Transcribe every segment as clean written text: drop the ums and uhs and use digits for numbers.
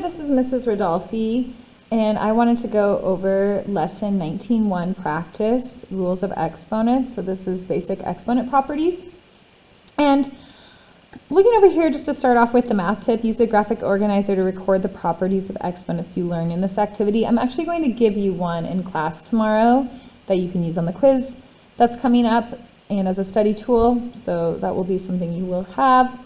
This is Mrs. Rodolphi, and I wanted to go over lesson 19.1 practice, rules of exponents. So this is basic exponent properties. And looking over here, just to start off with the math tip, use a graphic organizer to record the properties of exponents you learn in this activity. I'm actually going to give you one in class tomorrow that you can use on the quiz that's coming up and as a study tool. So that will be something you will have.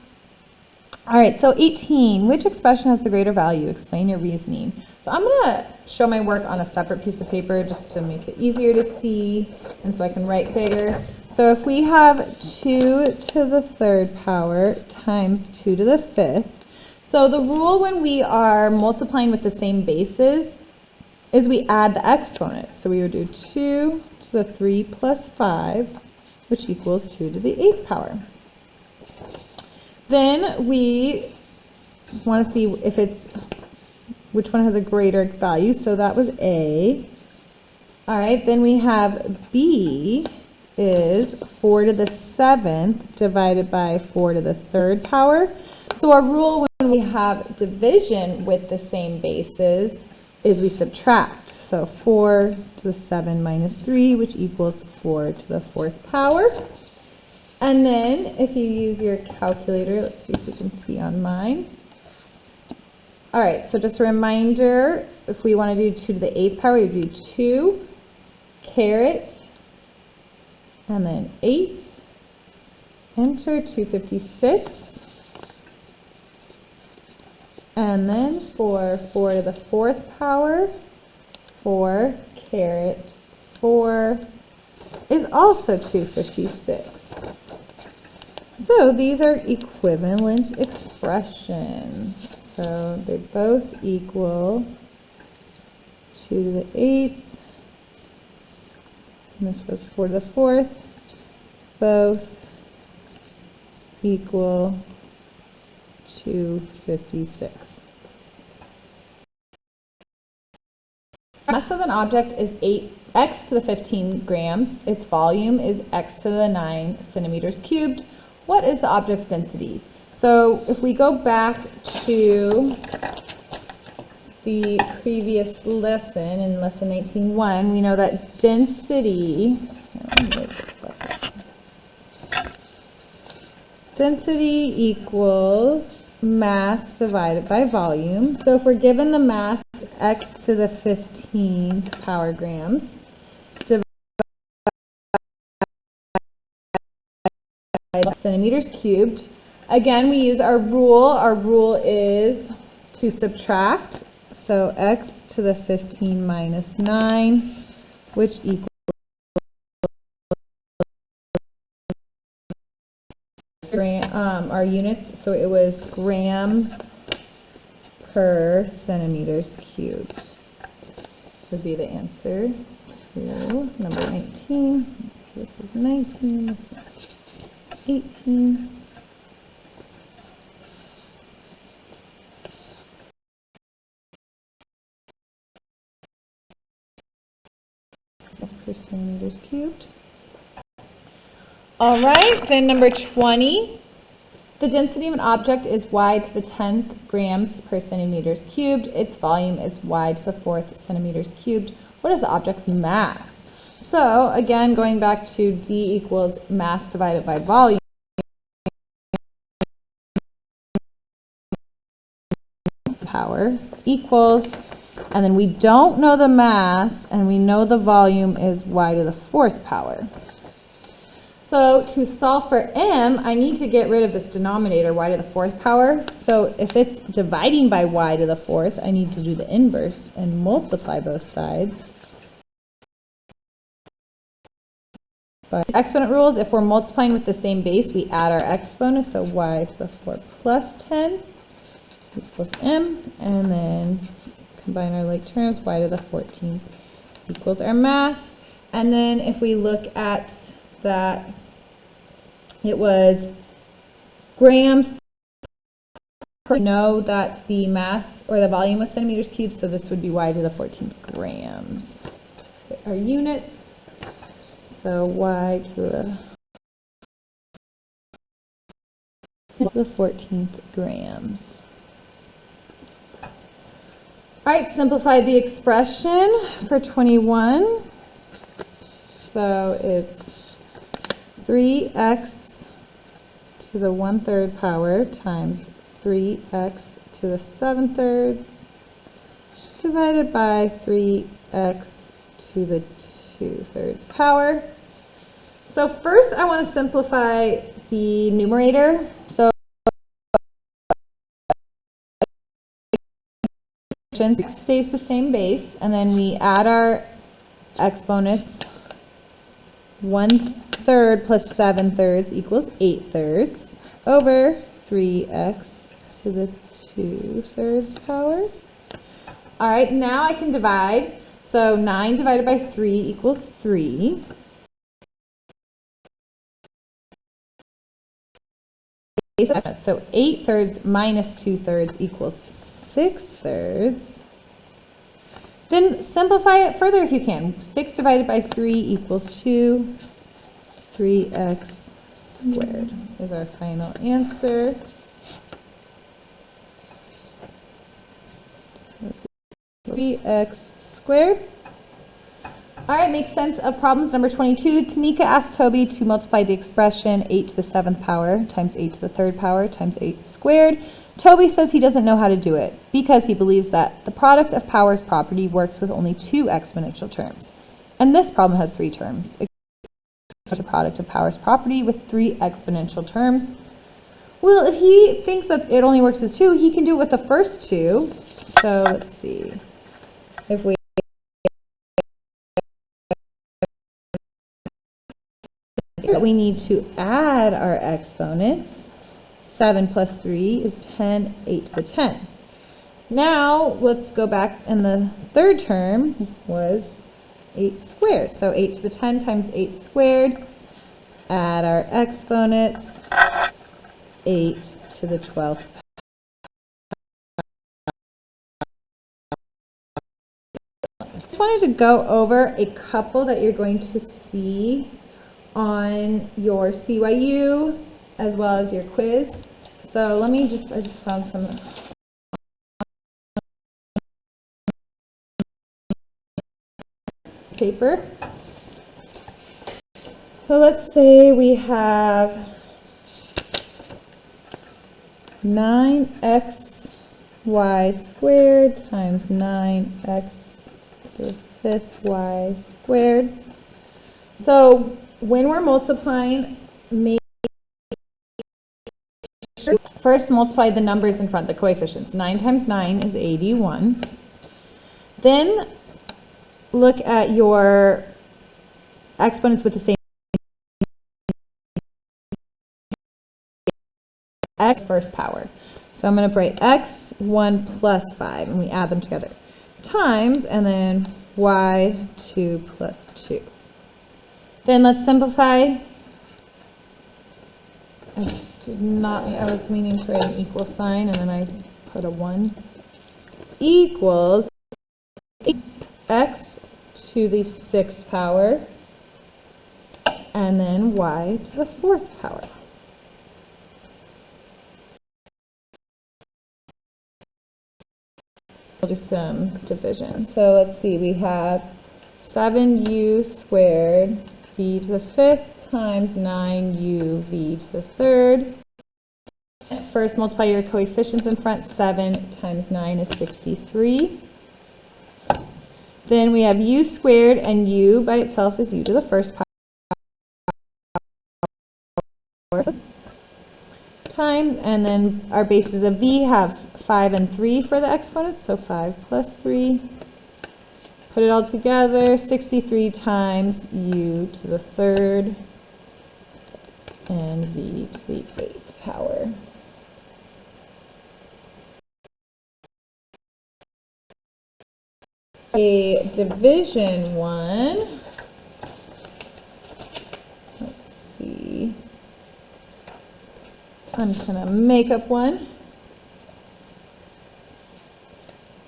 All right, so 18, which expression has the greater value? Explain your reasoning. So I'm going to show my work on a separate piece of paper just to make it easier to see and so I can write bigger. So if we have 2 to the third power times 2 to the fifth, so the rule when we are multiplying with the same bases is we add the exponent. So we would do 2 to the 3 plus 5, which equals 2 to the 8th power. Then we want to see if which one has a greater value. So that was A. All right, then we have B is 4 to the 7th divided by 4 to the third power. So our rule when we have division with the same bases is we subtract. So 4 to the 7 minus 3, which equals 4 to the 4th power. And then if you use your calculator, let's see if we can see on mine. All right, so just a reminder, if we want to do 2 to the 8th power, we do 2 caret and then 8, enter, 256. And then for 4 to the 4th power, 4 caret 4 is also 256. So these are equivalent expressions. So they both equal 2 to the 8th, and this was 4 to the 4th, both equal 256. Mass of an object is x to the 15 grams. Its volume is x to the 9 centimeters cubed. What is the object's density? So if we go back to the previous lesson, in lesson 19.1, we know that density, density equals mass divided by volume. So if we're given the mass x to the 15 power grams, centimeters cubed. Again, we use our rule. Our rule is to subtract. So x to the 15 minus 9, which equals our units. So it was grams per centimeters cubed would be the answer to number 19. So this is 19. This is 18. Per centimeters cubed. All right, then number 20. The density of an object is y to the 10th grams per centimeters cubed. Its volume is y to the 4th centimeters cubed. What is the object's mass? So again, going back to D equals mass divided by volume. Power equals, and then we don't know the mass, and we know the volume is y to the 4th power. So to solve for m, I need to get rid of this denominator, y to the 4th power. So if it's dividing by y to the 4th, I need to do the inverse and multiply both sides. But exponent rules, if we're multiplying with the same base, we add our exponent, so y to the 4 plus 10 equals m, and then combine our like terms, y to the 14th equals our mass. And then if we look at that, it was grams per, know that the mass or the volume was centimeters cubed, so this would be y to the 14th grams. Our units, so y to the 14th grams. All right, simplify the expression for 21. So it's 3x to the 1/3 power times 3x to the 7/3 divided by 3x to the 2/3 power. So first I want to simplify the numerator. So it stays the same base, and then we add our exponents. 1/3 plus 7/3 equals 8/3 over 3x to the 2/3 power. All right, now I can divide. So 9 divided by 3 equals 3. So 8/3 minus 2/3 equals 6/3. Then simplify it further if you can. 6 divided by 3 equals 2. 3x squared is our final answer. So this is 3x squared. All right, makes sense of problems number 22. Tanika asked Toby to multiply the expression 8 to the 7th power times 8 to the 3rd power times 8 squared. Toby says he doesn't know how to do it because he believes that the product of powers property works with only 2 exponential terms. And this problem has 3 terms. The product of powers property with 3 exponential terms. Well, if he thinks that it only works with 2, he can do it with the first 2. So let's see. If we need to add our exponents. 7 plus 3 is 10, 8 to the 10. Now, let's go back, and the third term was 8 squared. So 8 to the 10 times 8 squared. Add our exponents. 8 to the 12th. I just wanted to go over a couple that you're going to see on your CYU as well as your quiz. So let me I just found some paper. So let's say we have 9xy squared times 9x to the 5th y squared. So when we're multiplying, first multiply the numbers in front, the coefficients. 9 times 9 is 81. Then look at your exponents with the same x first power. So I'm going to write x1 plus 5, and we add them together, times, and then y2 plus 2. Then let's simplify. I was meaning to write an equal sign, and then I put a 1. Equals x to the 6th power, and then y to the 4th power. We'll do some division. So let's see, we have 7u squared v to the 5th times 9u v to the 3rd. First, multiply your coefficients in front. 7 times 9 is 63. Then we have u squared, and u by itself is u to the 1st power. Times, and then our bases of v have 5 and 3 for the exponents, so 5 plus 3. Put it all together, 63 times u to the 3rd and v to the 8th power. A division one, let's see, I'm just going to make up one.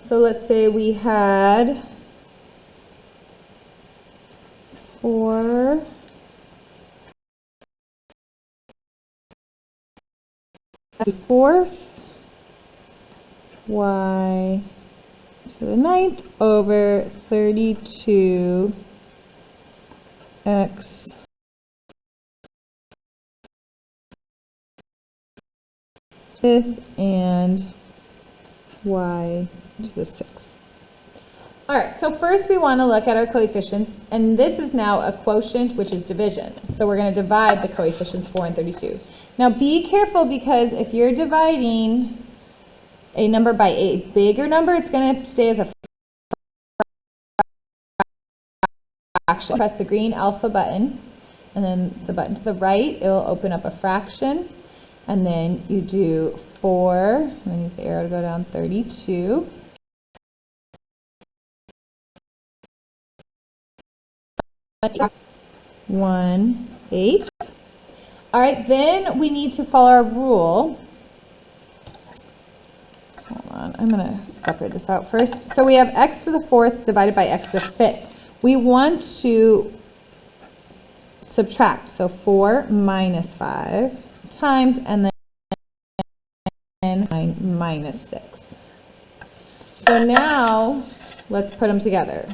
So let's say we had 4 4th y to the 9th over 32 x fifth and y to the 6th. All right, so first we want to look at our coefficients, and this is now a quotient, which is division. So we're going to divide the coefficients 4 and 32. Now be careful, because if you're dividing a number by a bigger number, it's going to stay as a fraction. Press the green alpha button, and then the button to the right, it will open up a fraction. And then you do 4, and then use the arrow to go down, 32. One eighth. All right, then we need to follow our rule. Hold on, I'm going to separate this out first. So we have x to the 4th divided by x to the 5th. We want to subtract, so 4 minus 5 times, and then 9 minus 6. So now let's put them together.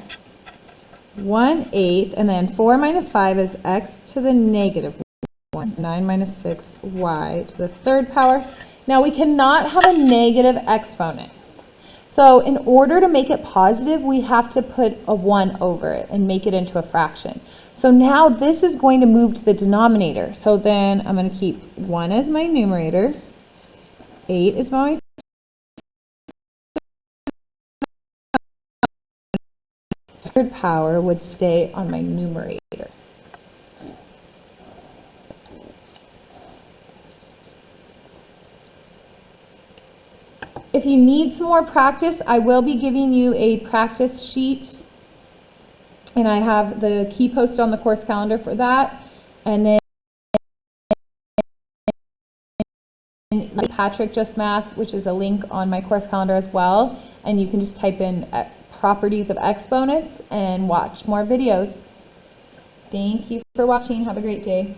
1/8, and then 4 minus 5 is x to the negative 1. 9 minus 6, y to the 3rd power. Now we cannot have a negative exponent. So in order to make it positive, we have to put a 1 over it and make it into a fraction. So now this is going to move to the denominator. So then I'm going to keep 1 as my numerator, 8 is my third power would stay on my numerator. If you need some more practice, I will be giving you a practice sheet, and I have the key posted on the course calendar for that. And then Patrick Just Math, which is a link on my course calendar as well, and you can just type in properties of exponents and watch more videos. Thank you for watching. Have a great day.